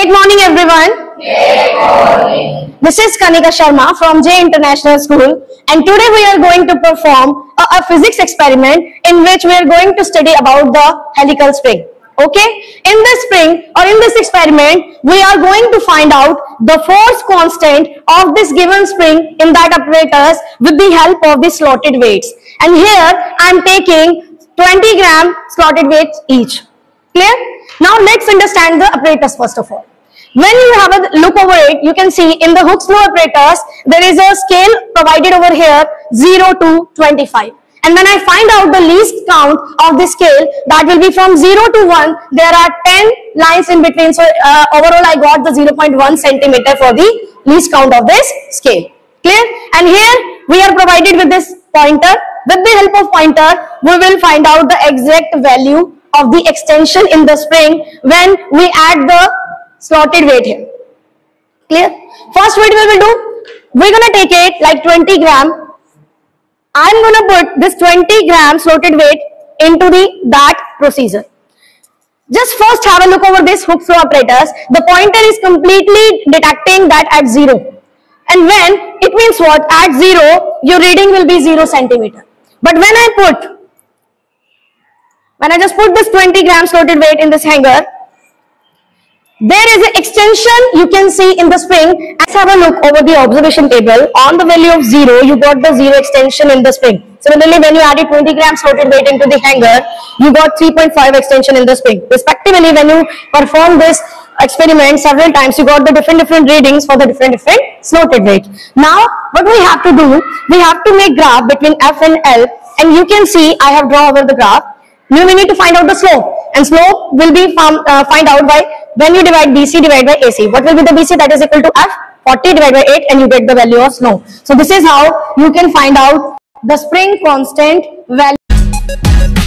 Great morning, everyone. Great morning. This is Kanika Sharma from J International School, and today we are going to perform a physics experiment in which we are going to study about the helical spring. Okay? In this spring or in this experiment, we are going to find out the force constant of this given spring in that apparatus with the help of the slotted weights. And here I am taking 20 gram slotted weights each. Clear? Now let's understand the apparatus first of all. When you have a look over it, you can see in the Hooke's law apparatus, there is a scale provided over here 0 to 25. And when I find out the least count of the scale, that will be from 0 to 1, there are 10 lines in between. So overall I got the 0.1 centimeter for the least count of this scale. Clear? And here we are provided with this pointer. With the help of pointer, we will find out the exact value of the extension in the spring when we add the slotted weight here. Clear? First weight we will do, we're going to take it like 20 gram. I'm going to put this 20 gram slotted weight into that procedure. Just first have a look over this Hooke's law apparatus. The pointer is completely detecting that at 0. And when, it means what? At 0, your reading will be 0 centimeter. But when I just put this 20 gram slotted weight in this hanger, there is an extension you can see in the spring. Let's have a look over the observation table. On the value of 0, you got the 0 extension in the spring. Similarly, when you added 20 grams slotted weight into the hanger, you got 3.5 extension in the spring. Respectively, when you perform this experiment several times, you got the different readings for the different slotted weight. Now, what we have to do, we have to make graph between F and L, and you can see I have drawn over the graph. Now we need to find out the slope, and slope will be find out by when you divide BC divided by AC. What will be the BC? That is equal to F, 40 divided by 8, and you get the value of slope. So this is how you can find out the spring constant value.